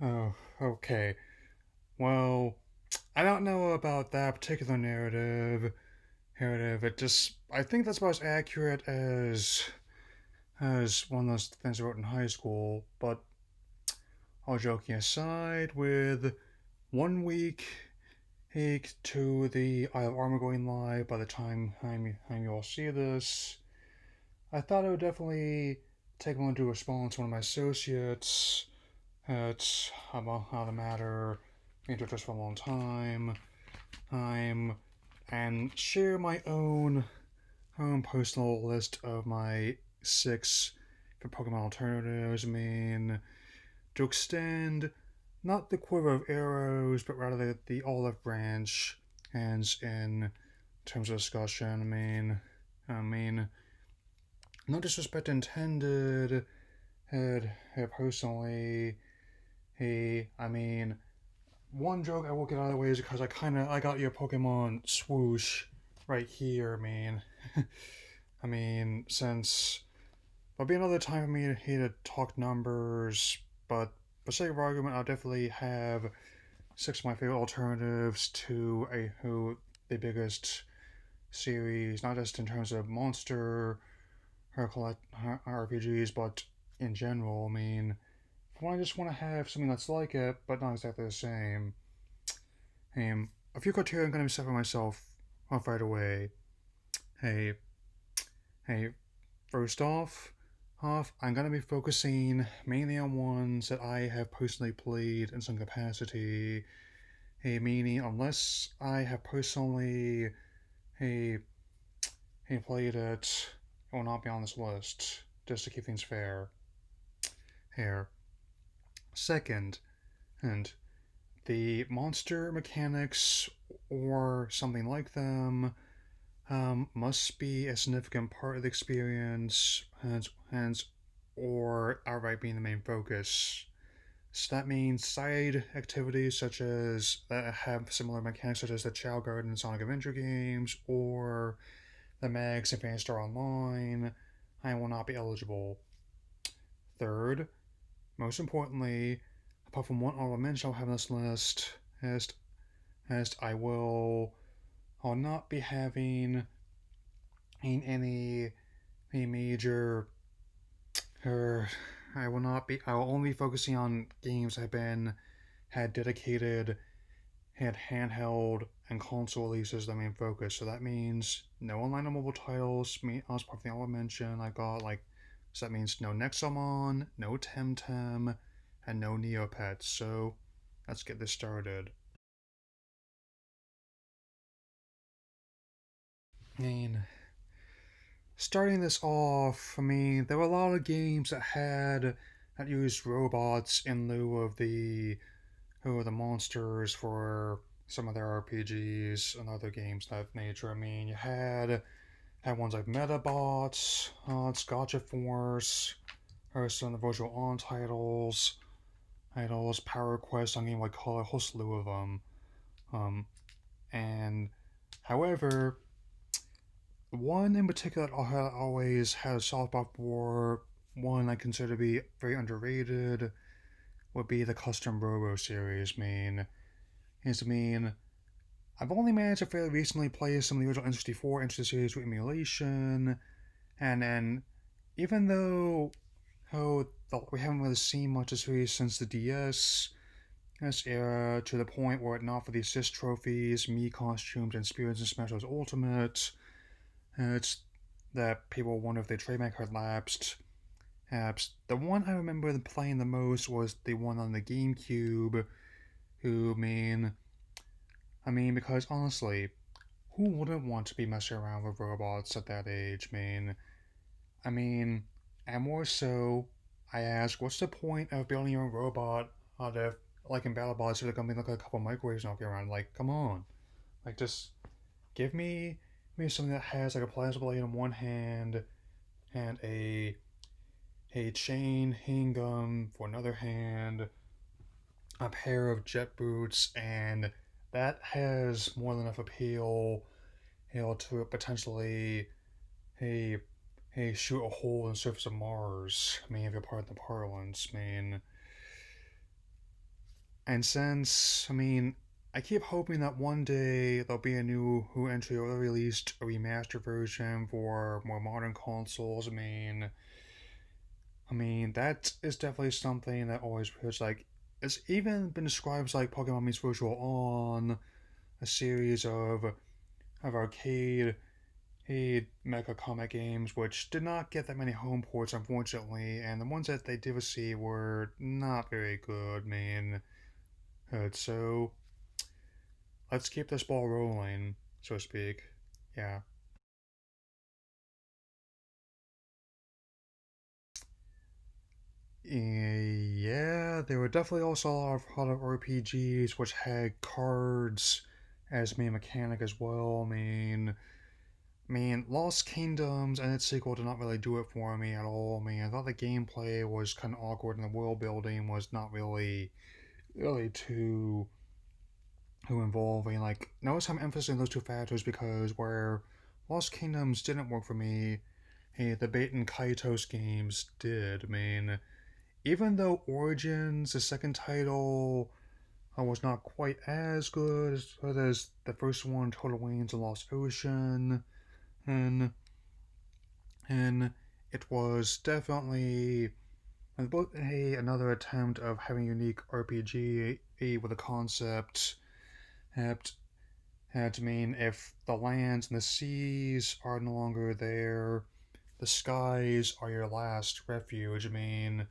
Oh, okay. Well, I don't know about that particular narrative. I think that's about as accurate as one of those things I wrote in high school. But all joking aside, with 1 week to the Isle of Armor going live by the time you all see this, I thought I would definitely take a moment to respond to one of my associates about how the matter been to us for a long time, and share my own personal list of my 6 for Pokemon alternatives. I mean, to extend not the quiver of arrows, but rather the olive branch hands in terms of discussion. I mean, no disrespect intended. Personally, I mean, one joke I will get out of the way is because I got your Pokemon swoosh right here. Since there'll be another time for me to talk numbers, but for sake of argument, I'll definitely have 6 of my favorite alternatives to a who the biggest series, not just in terms of monster her collect her RPGs, but in general. I just want to have something that's like it, but not exactly the same. A few criteria I'm going to set for myself off right away. Hey, hey, first off, I'm going to be focusing mainly on ones that I have personally played in some capacity. Meaning, unless I have personally, hey, played it, it will not be on this list, just to keep things fair. Here. Second, and the monster mechanics or something like them must be a significant part of the experience, hence or outright being the main focus. So that means side activities such as that have similar mechanics, such as the Chow Garden and Sonic Adventure games, or the Mags and Fantasy Star Online, I will not be eligible. Third, most importantly, apart from one honorable mention I'll have on this list, as I'll not be having any major or I will only be focusing on games that have been had dedicated had handheld and console releases the main focus. So that means no online or mobile titles. Me as part of the honorable mention I got so that means no Nexomon, no Temtem, and no Neopets. So let's get this started. I mean, starting this off, there were a lot of games that used robots in lieu of the monsters for some of their RPGs and other games of that nature. You had ones like Metabots, Gotcha Force, or some of the virtual on titles, Power Quest on Game Boy Color, a whole slew of them. Um, and however, one in particular that I always had a soft spot for, one I consider to be very underrated, would be the custom Robo series. Is I've only managed to fairly recently play some of the original N64 Enter series with emulation, and then even though we haven't really seen much of the series since the DS era, to the point where not for the assist trophies, me costumes, and spirits in Smash Bros. Ultimate, it's that people wonder if the trademark had lapsed. The one I remember playing the most was the one on the GameCube. Who because honestly, who wouldn't want to be messing around with robots at that age? I mean, and more so, I ask, what's the point of building your own robot out of like in BattleBots if they're gonna be like a couple microwaves knocking around? Like, come on, just give me something that has like a plasma blade in one hand and a chain handgun for another hand, a pair of jet boots, and that has more than enough appeal, to potentially. hey, hey, shoot a hole in the surface of Mars. I mean, if you're part of the parlance, I mean, and since, I mean, I keep hoping that one day there'll be a new Who entry or released a remastered version for more modern consoles. I mean that is definitely something that always feels like it's even been described as like Pokemon meets Virtual On, a series of arcade mecha comic games which did not get that many home ports unfortunately, and the ones that they did receive were not very good. So let's keep this ball rolling, so to speak. Yeah. Yeah, there were definitely also a lot of RPGs which had cards as main mechanic as well. Lost Kingdoms and its sequel did not really do it for me at all. I thought the gameplay was kind of awkward and the world building was not really too involving. Like, notice I'm emphasizing those two factors because where Lost Kingdoms didn't work for me, the Baten Kaito games did. Even though Origins, the second title, was not quite as good as the first one, Total Wayne's and Lost Ocean, and and it was definitely both another attempt of having a unique RPG with a concept that had to mean if the lands and the seas are no longer there, the skies are your last refuge. In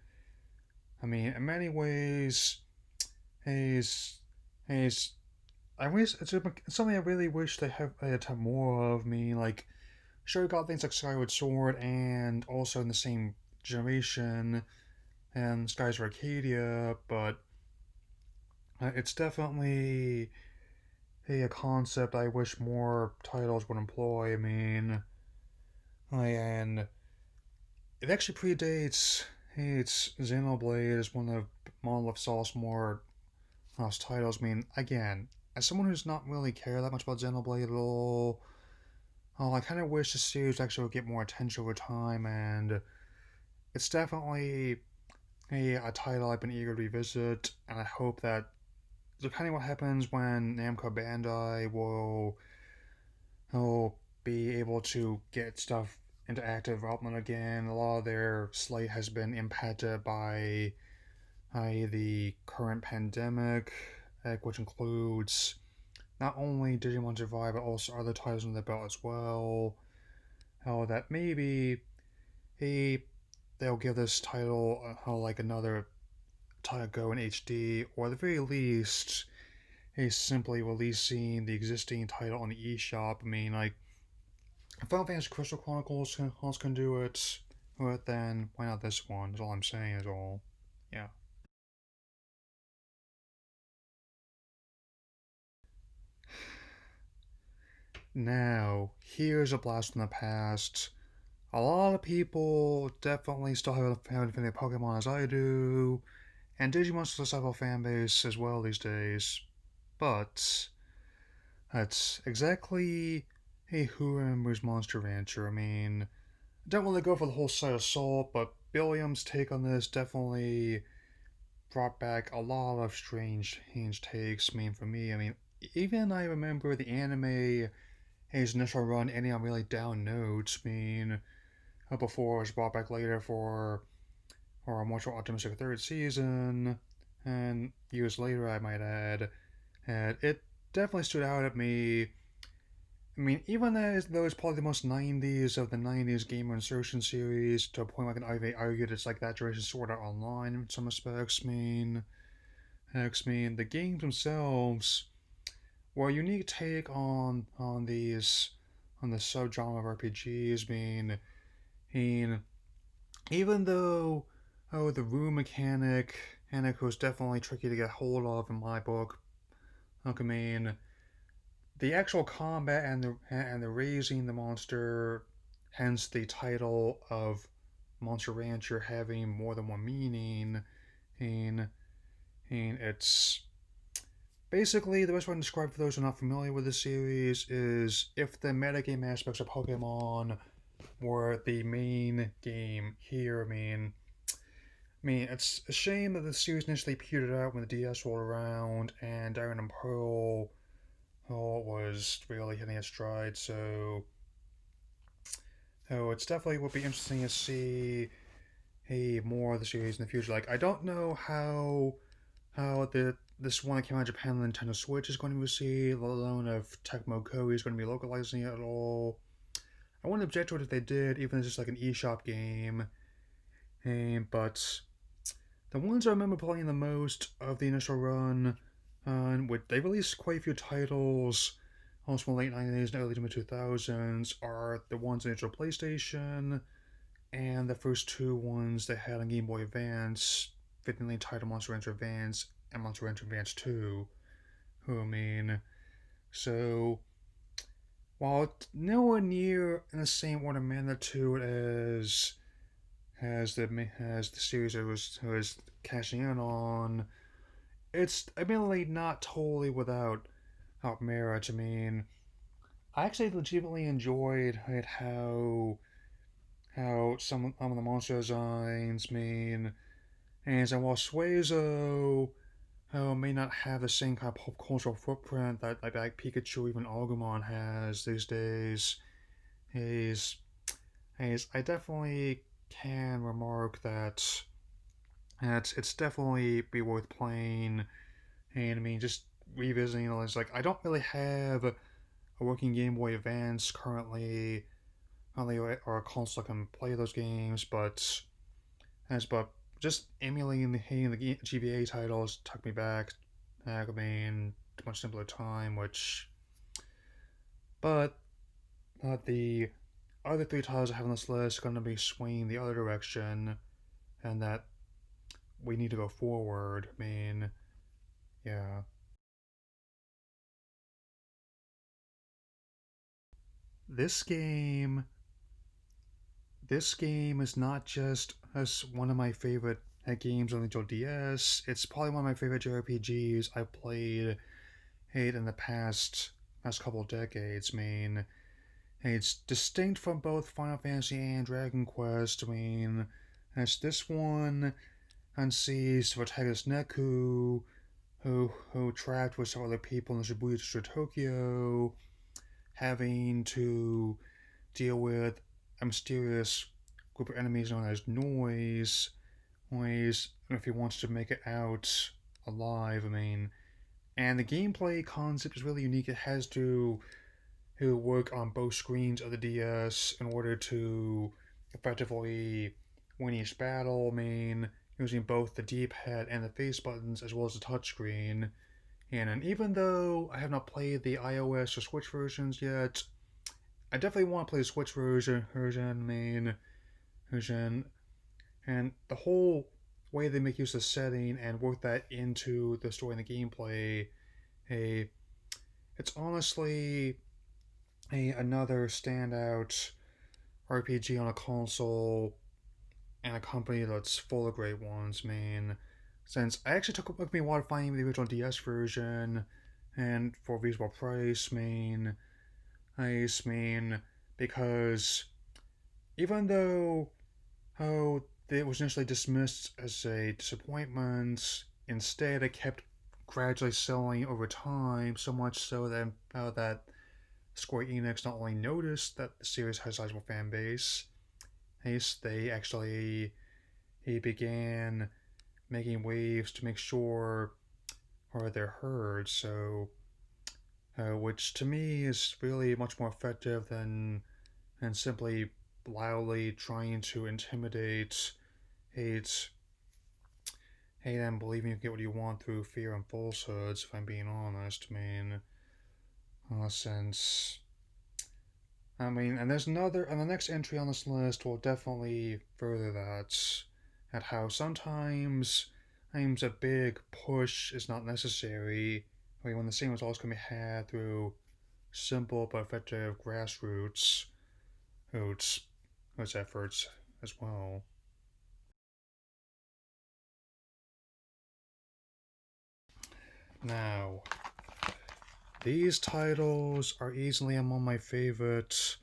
many ways, Hayes, Hayes. It's something I really wish they had more of. Like, sure, we got things like Skyward Sword, and also in the same generation, and Skies of Arcadia, but it's definitely a concept I wish more titles would employ. And it actually predates. It's Xenoblade is one of Monolith Sophomore Lost titles. Again, as someone who's not really care that much about Xenoblade at all, I kind of wish the series actually would get more attention over time, and it's definitely a title I've been eager to revisit, and I hope that depending on what happens when Namco Bandai will be able to get stuff into active development again. A lot of their slate has been impacted by the current pandemic, which includes not only Digimon Survive, but also other titles on the belt as well. That maybe he they'll give this title like another title go in HD, or at the very least, he's simply releasing the existing title on the eShop. Like, if Final Fantasy Crystal Chronicles can do it, but then why not this one? Is all I'm saying. Is all. Yeah. Now, here's a blast from the past. A lot of people definitely still have infinite Pokemon as I do, and Digimon's still a sizable fan base as well these days. But that's exactly who remembers Monster Rancher. Don't really go for the whole side assault, but Billiam's take on this definitely brought back a lot of strange takes. For me, even I remember the anime his initial run ending on really down notes. Before it was brought back later for a much more optimistic third season, and years later, I might add, and it definitely stood out at me. Even though it's probably the most 90s of the 90s gamer insertion series, to a point where I can argue that it's like that generation Sword Art Online in some respects. The games themselves were a unique take on these on the subgenre of RPGs. Even though the room mechanic was definitely tricky to get hold of in my book. Look, the actual combat and the raising the monster, hence the title of Monster Rancher having more than one meaning. And, and it's basically the best way to describe for those who are not familiar with the series is if the metagame aspects of Pokemon were the main game here. It's a shame that the series initially petered out when the DS rolled around and Diamond and Pearl was really hitting its stride. So it's definitely would be interesting to see more of the series in the future. Like I don't know how this one that came out in Japan on the Nintendo Switch is going to be received, let alone if Tecmo Koei is going to be localizing it at all. I wouldn't object to it if they did, even if it's just like an eShop game. But the ones I remember playing the most of the initial run, they released quite a few titles, almost from the late 90s and early to mid 2000s, are the ones on the original PlayStation, and the first two ones they had on Game Boy Advance, fittingly titled Monster Rancher Advance and Monster Rancher Advance 2. So while it's nowhere near in the same order of magnitude as the series I was cashing in on, it's admittedly not totally without merit. I actually legitimately enjoyed how some of the monster designs and while Suezo may not have the same kind of pop cultural footprint that like Pikachu or even Agumon has these days, is I definitely can remark that it's definitely be worth playing. And just revisiting all this, like I don't really have a working Game Boy Advance currently, or a console that can play those games, but just emulating the GBA titles took me back. To a much simpler time. But the other three titles I have on this list are going to be swinging the other direction, and that we need to go forward. Yeah. This game, this game is not just as one of my favorite games on the DS. It's probably one of my favorite JRPGs I've played in the past couple of decades. It's distinct from both Final Fantasy and Dragon Quest. It's this one and sees the protagonist Neku, who trapped with some other people in the Shibuya district of Tokyo, having to deal with a mysterious group of enemies known as Noise, if he wants to make it out alive. And the gameplay concept is really unique. It has to work on both screens of the DS in order to effectively win each battle. Using both the D-pad and the face buttons as well as the touchscreen. And even though I have not played the iOS or Switch versions yet, I definitely want to play the Switch version, and the whole way they make use of the setting and work that into the story and the gameplay. A, it's honestly another standout RPG on a console and a company that's full of great ones. Since I actually took me a while finding the original DS version, and for a reasonable price. Because even though how it was initially dismissed as a disappointment, instead it kept gradually selling over time, so much so that Square Enix not only noticed that the series has a sizable fan base, they actually he began making waves to make sure they're heard. Which to me is really much more effective than simply loudly trying to intimidate, hate, and believing you can get what you want through fear and falsehoods. If I'm being honest, since and there's another, and the next entry on this list will definitely further that, at how sometimes a big push is not necessary, when the same results can be had through simple but effective grassroots roots, efforts as well. Now, these titles are easily among my favorite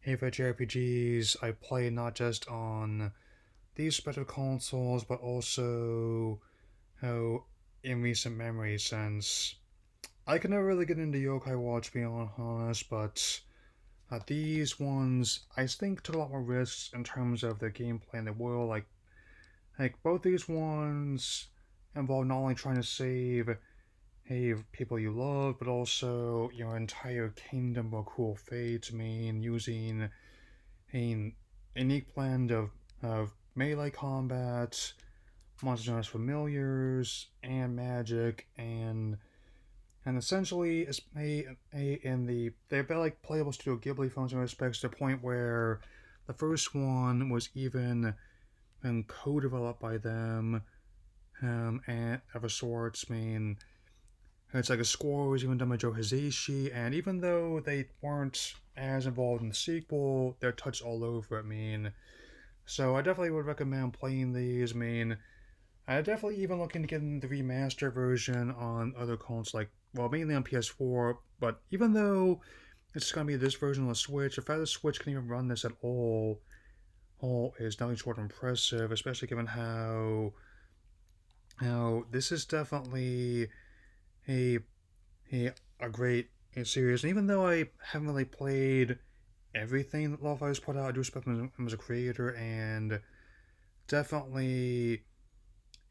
favorite JRPGs I play not just on these respective consoles, but also how in recent memory since I can never really get into Yokai Watch, being honest, but these ones I think took a lot more risks in terms of their gameplay and the world. Like both these ones involve not only trying to save people you love, but also your entire kingdom of cruel fates. I mean, using a unique blend of melee combat, monster familiars, and magic, and essentially it's in they're like playable Studio Ghibli films in respects to the point where the first one was even co-developed by them, and of a sorts. I mean, it's like a score was even done by Joe Hisaishi, and even though they weren't as involved in the sequel, they're touched all over it. I mean, so I definitely would recommend playing these. I mean, I definitely even looking to get the remaster version on other consoles, like well, mainly on PS4. But even though it's gonna be this version on the Switch, the fact that the Switch can even run this at all is nothing short of impressive, especially given how this is definitely a a, a great series. And even though I haven't really played everything that Love has put out, I do respect him as a creator, and definitely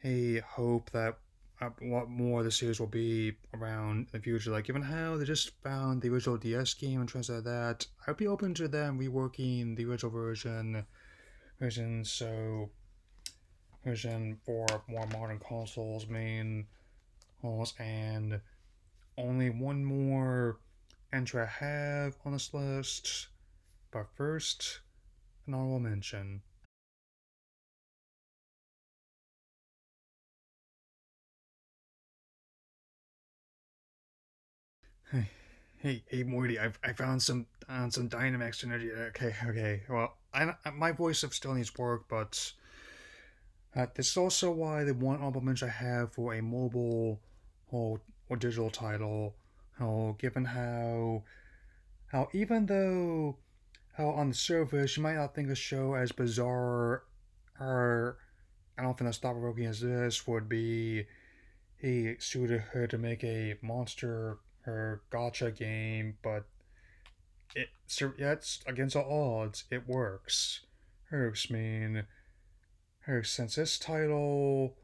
a hope that a lot more of the series will be around in the future. Like, given how they just found the original DS game and translated that, I'd be open to them reworking the original version so version for more modern consoles, main consoles, and only one more entry I have on this list. But first, an honorable mention. Hey, Morty! I found some Dynamax energy. Okay. Well, my voice still needs work, but this is also why the one honorable mention I have for a mobile or digital title. Given how even though how on the surface you might not think a show as bizarre or I don't think as thought provoking as this would be a studio to make a monster or gotcha game, but it's against all odds. It works. Works. I mean, since this title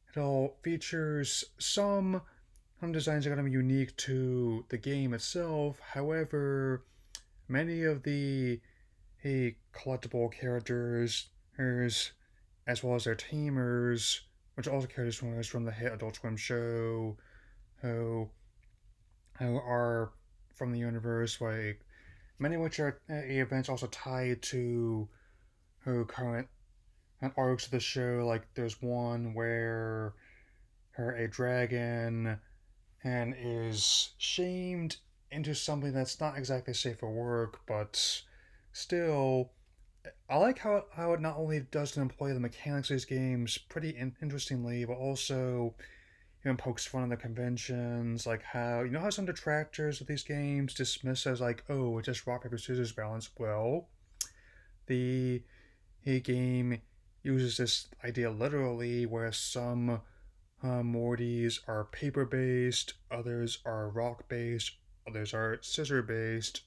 it all features some designs that are going to be unique to the game itself. However, many of the collectible characters, as well as their tamers, which are also characters from the hit Adult Swim show, who who are from the universe, like many of which are events also tied to who current arcs of the show. Like there's one where a dragon and is shamed into something that's not exactly safe for work, but still, I like how it not only does employ the mechanics of these games pretty interestingly, but also even pokes fun at the conventions, like how how some detractors of these games dismiss as like, oh, it's just rock paper scissors balance. Well, the game uses this idea literally, where some Mortys are paper based, others are rock based, others are scissor based.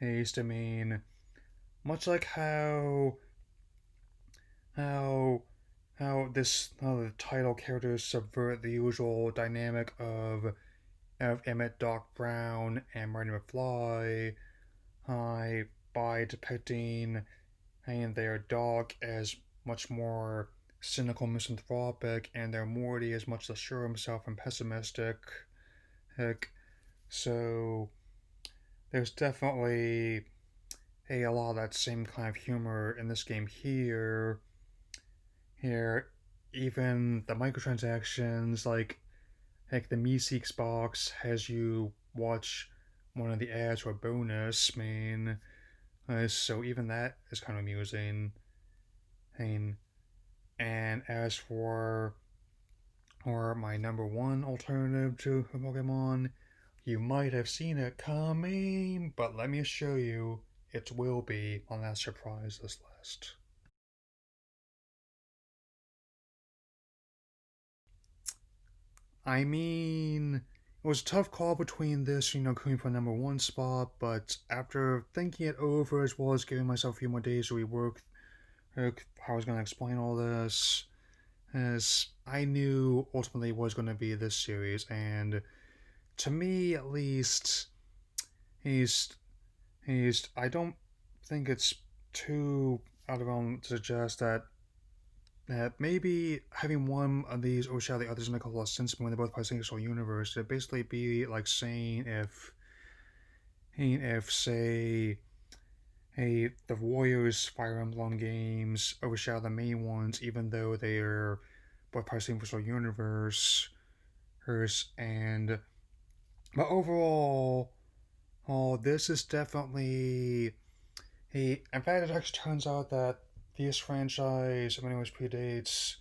I mean, much like how how the title characters subvert the usual dynamic of Emmett, Doc Brown, and Marty McFly, by depicting their Doc as much more cynical, misanthropic, and their Morty as much less sure of himself and pessimistic. Heck, so there's definitely a lot of that same kind of humor in this game here. Here, even the microtransactions, like the Meeseeks box, has you watch one of the ads for a bonus. I mean, so even that is kind of amusing. And as for my number one alternative to Pokemon, you might have seen it coming, but let me show you, it will be my last surprise this list. I mean, it was a tough call between this, coming for number one spot, but after thinking it over as well as giving myself a few more days to rework how I was going to explain all this, as I knew ultimately was going to be this series, and to me at least, he's I don't think it's too out of realm to suggest that maybe having one of these overshadow the others make a lot of sense when they're both part of the same universe. It'd basically be like saying if say, hey, the Warriors Fire Emblem games overshadow the main ones, even though they're both part of the same universe. And but overall, this is definitely in fact, it actually turns out that this franchise, in many ways, predates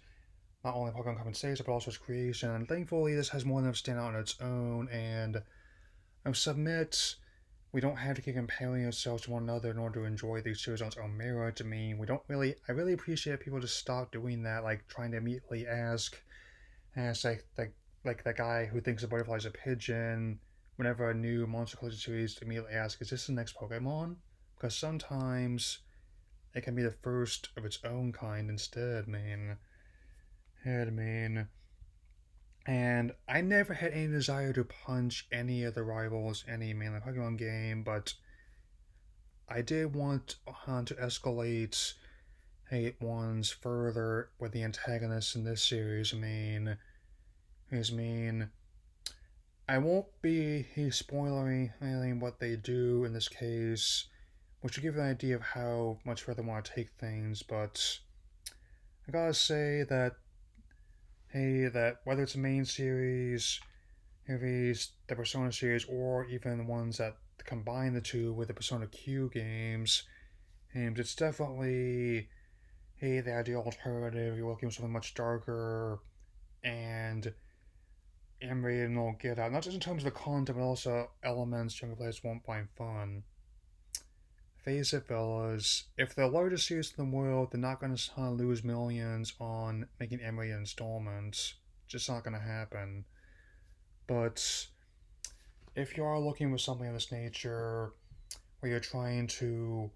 not only Pokemon Compensation, but also its creation. And thankfully, this has more than enough stand out on its own. And I submit we don't have to keep comparing ourselves to one another in order to enjoy these series on its own merit. I mean, we don't really. I really appreciate people just stop doing that, like trying to immediately ask like the guy who thinks a butterfly is a pigeon. Whenever a new Monster Collection series, immediately ask, "Is this the next Pokemon?" Because sometimes it can be the first of its own kind instead, man. I mean, and I never had any desire to punch any of the rivals in any mainline Pokemon game, but I did want to escalate ones further with the antagonists in this series. I won't be spoiling anything what they do in this case, which will give you an idea of how much further I want to take things, but I gotta say that whether it's a main series, movies, the Persona series, or even the ones that combine the two with the Persona Q games, and it's definitely the ideal alternative. You're looking for something much darker and animated and all get out, not just in terms of the content, but also elements younger players won't find fun. Face it, fellas, if they're the largest series in the world, they're not going to lose millions on making animated installments. Just not going to happen. But if you are looking for something of this nature, where you're trying to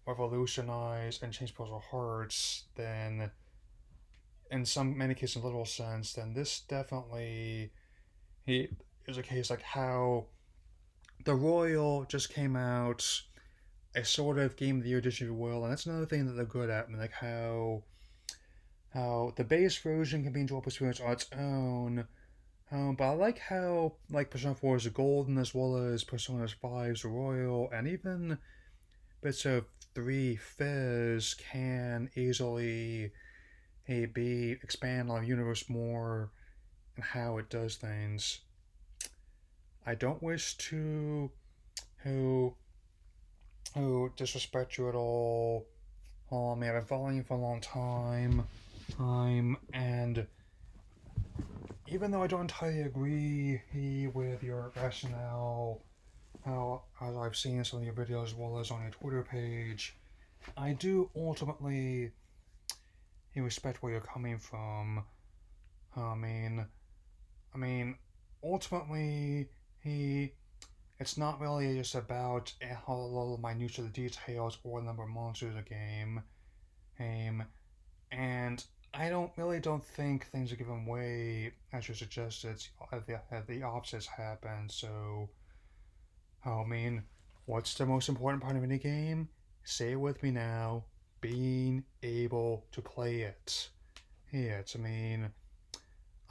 revolutionize and change people's hearts, then in many cases, in a literal sense, then this definitely is a case like how the Royal just came out, a sort of Game of the Year edition, if you will, and that's another thing that they're good at. I mean, like how the base version can be enjoyable experience on its own. But I like how Persona 4 is golden as well as Persona 5's Royal, and even bits of 3 Fizz can easily be expand on the universe more and how it does things. I don't wish to who disrespect you at all. I mean, I've been following you for a long and even though I don't entirely agree with your rationale, how as I've seen some of your videos as well as on your Twitter page, I do ultimately respect where you're coming from. I mean, I mean, ultimately, it's not really just about how little minute of the details or the number of monsters in the game. And I don't think things are given way as you suggested. The opposites happen. So, I mean, what's the most important part of any game? Say it with me now. Being able to play it. I mean,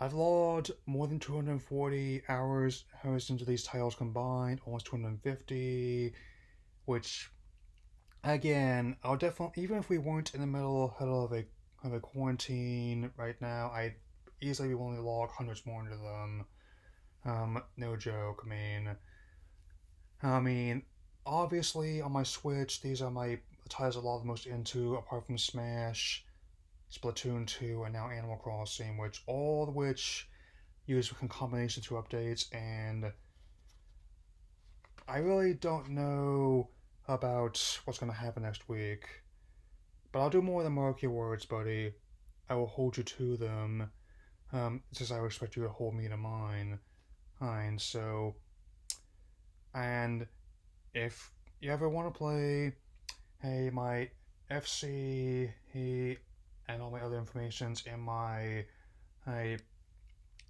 I've logged more than 240 hours into these titles combined, almost 250, which, again, I'll definitely, even if we weren't in the middle of a quarantine right now, I'd easily be willing to log hundreds more into them. No joke. I mean, obviously on my Switch, these are my titles I love the most into, apart from Smash, Splatoon 2, and now Animal Crossing, which use a combination of two updates, and I really don't know about what's gonna happen next week. But I'll do more than mark your words, buddy. I will hold you to them. Since I expect you to hold me to mine. Fine. So, and if you ever want to play, hey, my FC, he, and all my other information's in my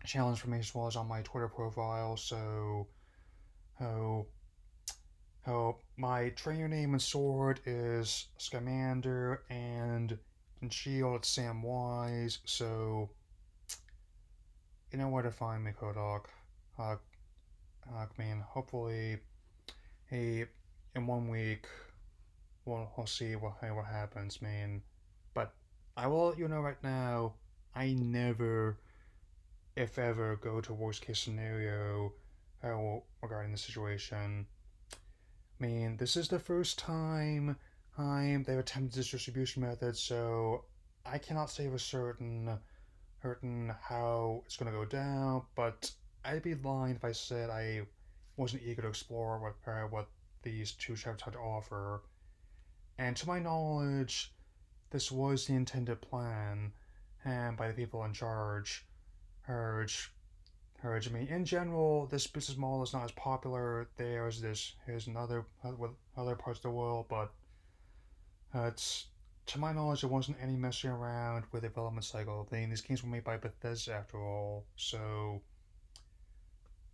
channel information was on my Twitter profile. So, oh, my trainer name and sword is Scamander, and in Shield it's Samwise. So, you know where to find me, Kohdok. Uh, man, hopefully, hey, in 1 week, we'll see what happens, man. But I will let you know right now, I never, if ever, go to worst case scenario regarding the situation. I mean, this is the first time they've attempted this distribution method, so I cannot say for certain how it's gonna go down. But I'd be lying if I said I wasn't eager to explore what these two chapters had to offer. And to my knowledge, this was the intended plan, and by the people in charge. Urge, I mean, in general, this business model is not as popular there as this is in with other parts of the world, but it's to my knowledge, there wasn't any messing around with the development cycle. These games were made by Bethesda after all, so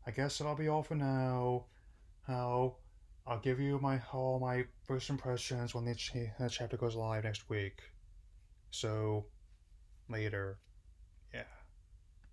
I guess that'll be all for now. How I'll give you all my first impressions when the chapter goes live next week. So later.